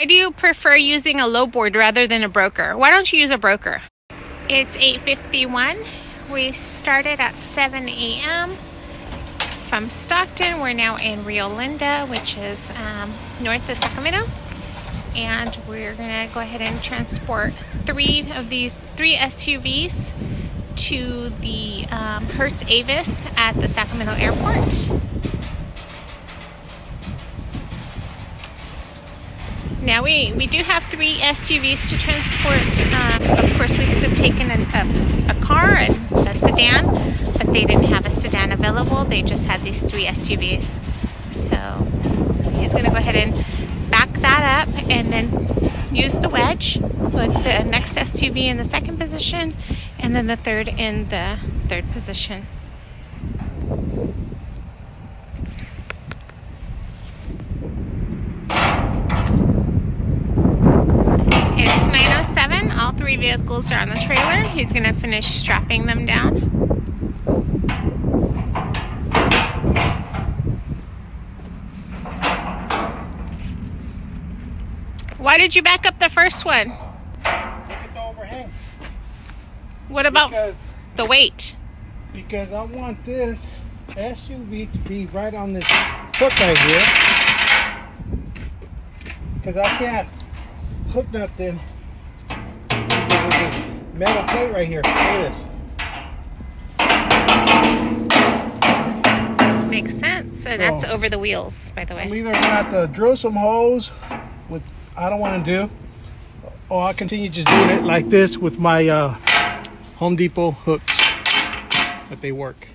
Why do you prefer using a low board rather than a broker? Why don't you use a broker? It's 8:51. We started at 7 a.m. from Stockton. We're now in Rio Linda, which is north of Sacramento. And we're gonna go ahead and transport three SUVs to the Hertz Avis at the Sacramento airport. Now we do have 3 SUVs to transport. Of course, we could have taken a car and a sedan, but they didn't have a sedan available. They just had these 3 SUVs. So he's going to go ahead and back that up and then use the wedge, put the next SUV in the second position and then the third in the third position. It's 9:07. All 3 vehicles are on the trailer. He's going to finish strapping them down. Why did you back up the first one? Look at the overhang. What about the weight? Because I want this SUV to be right on this hook right here. Because I can't hook nothing with this metal plate right here. Look at this. Makes sense. So that's over the wheels, by the way. I'm either going to have to drill some holes, with I don't want to do, or I'll continue just doing it like this with my Home Depot hooks, but they work.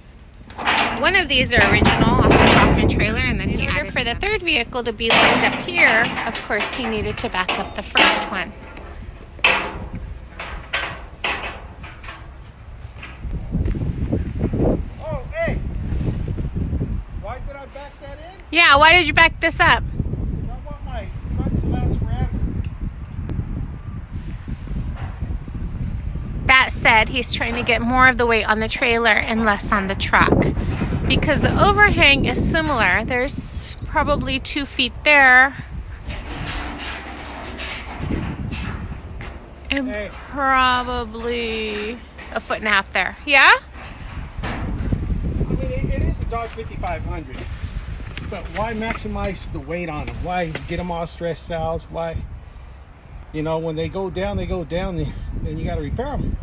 One of these are original off the Kaufman trailer, and then in order for the third vehicle to be lined up here, of course he needed to back up the first one. Oh, hey! Why did I back that in? Yeah, why did you back this up? I want my truck to last forever. That said, he's trying to get more of the weight on the trailer and less on the truck. Because the overhang is similar. There's probably 2 feet there. And probably 1.5 feet there. Yeah? I mean, it is a Dodge 5500. But why maximize the weight on them? Why get them all stressed out? Why, when they go down, then you got to repair them.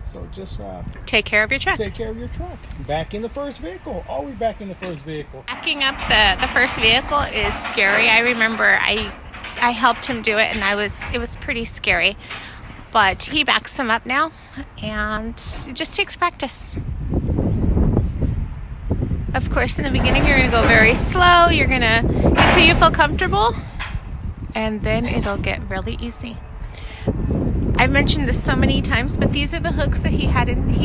So just take care of your truck. Take care of your truck. Back in the first vehicle. Always back in the first vehicle. Backing up the first vehicle is scary. I remember I helped him do it, and it was pretty scary. But he backs them up now, and it just takes practice. Of course, in the beginning, you're going to go very slow. You're going to, until you feel comfortable, and then it'll get really easy. I've mentioned this so many times, but these are the hooks that he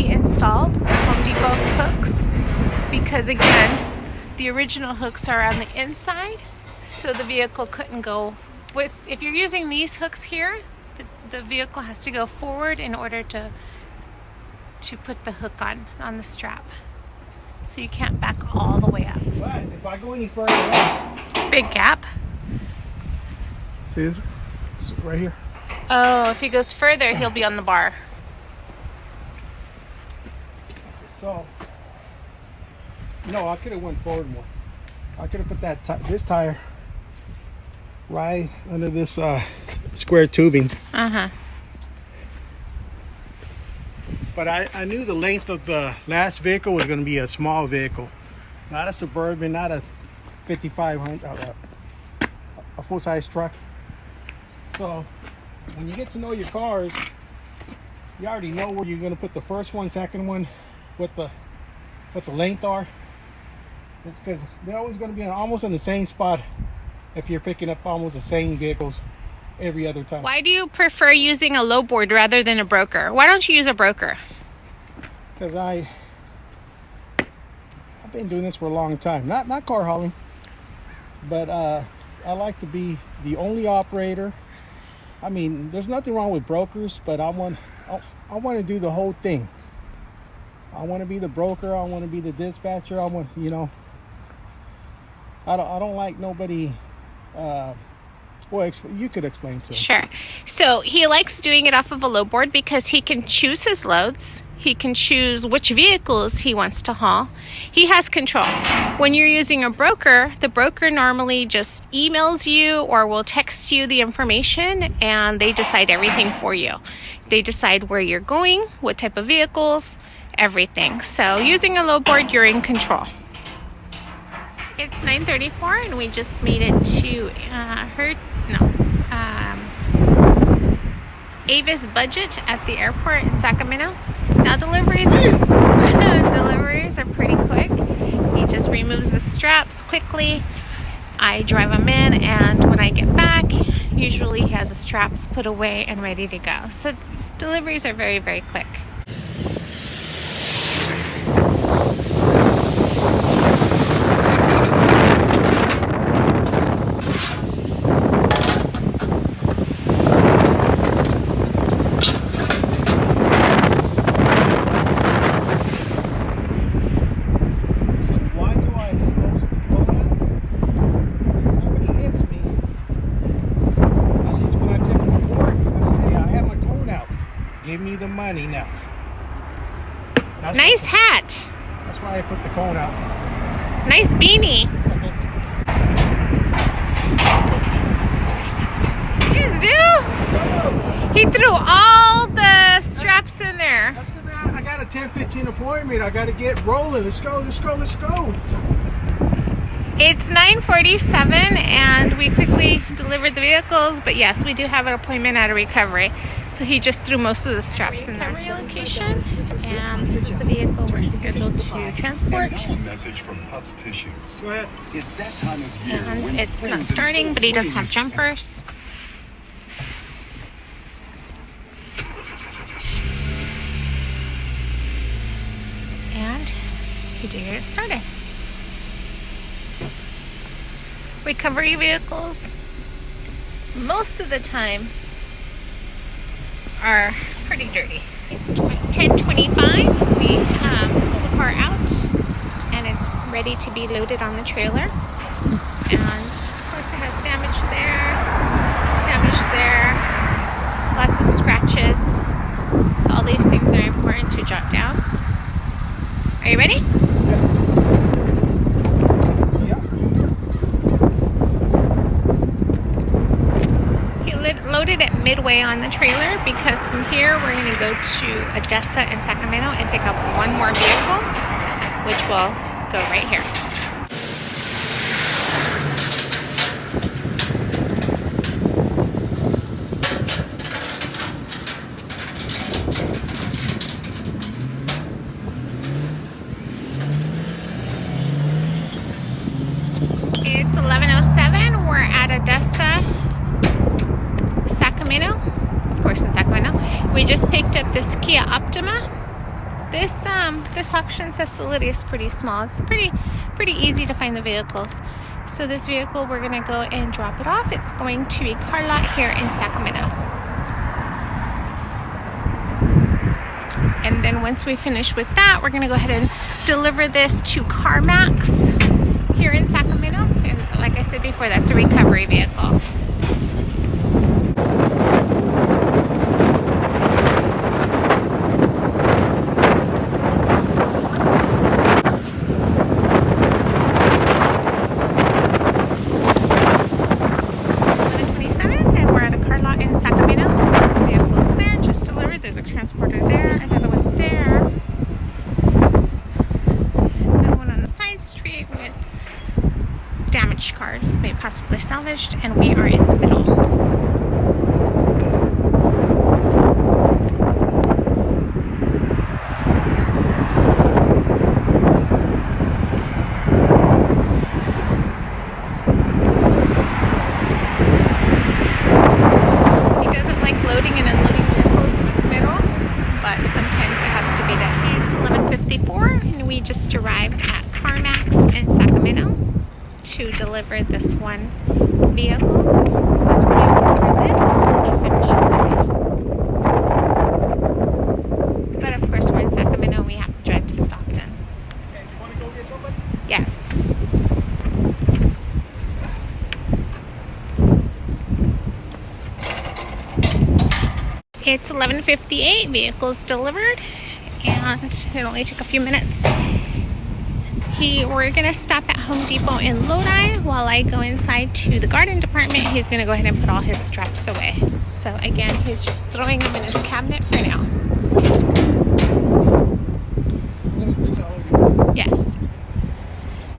installed, the Home Depot hooks, because again, the original hooks are on the inside, so the vehicle couldn't go with. If you're using these hooks here, the vehicle has to go forward in order to put the hook on the strap. So you can't back all the way up. But if I go any further up, big gap. See this? It's right here. Oh, if he goes further, he'll be on the bar. So, no, I could have went forward more. I could have put this tire right under this square tubing. Uh-huh. But I knew the length of the last vehicle was going to be a small vehicle. Not a Suburban, not a 5500, a full-size truck. So, when you get to know your cars, you already know where you're going to put the first one, second one, what the length are. It's because they're always going to be almost in the same spot if you're picking up almost the same vehicles every other time. Why do you prefer using a low board rather than a broker? Why don't you use a broker? Because I've been doing this for a long time. Not car hauling, but I like to be the only operator. I mean, there's nothing wrong with brokers, but I want to do the whole thing. I want to be the broker. I want to be the dispatcher. I don't like nobody. Well, you could explain to him. Sure. So he likes doing it off of a load board because he can choose his loads. He can choose which vehicles he wants to haul. He has control. When you're using a broker, the broker normally just emails you or will text you the information, and they decide everything for you. They decide where you're going, what type of vehicles, everything. So using a load board, you're in control. It's 9:34 and we just made it to Avis Budget at the airport in Sacramento. Now deliveries are pretty quick. He just removes the straps quickly. I drive him in, and when I get back, usually he has the straps put away and ready to go. So deliveries are very, very quick. Give me the money now. Nice hat. That's why I put the cone out. Nice beanie. What did you just do? He threw all the straps in there. That's because I got a 10:15 appointment. I got to get rolling. Let's go. Let's go. Let's go. It's 9:47 and we quickly delivered the vehicles, but yes, we do have an appointment at a recovery. So he just threw most of the straps in there. Relocation, and this is the vehicle we're scheduled to transport. Message from Pups Tissues. Go ahead. It's that time of year. And it's not starting, but he does have jumpers. And we do get it started. Recovery vehicles, most of the time, are pretty dirty. It's 10:25. We pull the car out, and it's ready to be loaded on the trailer. And of course, it has damage there, lots of scratches. So all these things are important to jot down. Are you ready? Loaded it midway on the trailer because from here we're going to go to Odessa and Sacramento and pick up one more vehicle, which will go right here. It's 11:07. We're at Odessa, Sacramento, of course in Sacramento. We just picked up this Kia Optima. This auction facility is pretty small. It's pretty easy to find the vehicles. So this vehicle, we're gonna go and drop it off. It's going to a car lot here in Sacramento. And then once we finish with that, we're gonna go ahead and deliver this to CarMax here in Sacramento. And like I said before, that's a recovery vehicle. Transporter there, another one there, another one on the side street with damaged cars, maybe possibly salvaged, and we are in the middle. We just arrived at CarMax in Sacramento to deliver this one vehicle. Once we deliver this, we'll be finished. But of course, we're in Sacramento and we have to drive to Stockton. Okay, you want to go get somebody? Yes. It's 11:58, vehicles delivered, and it only took a few minutes. We're gonna stop at Home Depot in Lodi while I go inside to the garden department. He's gonna go ahead and put all his straps away. So again, he's just throwing them in his cabinet.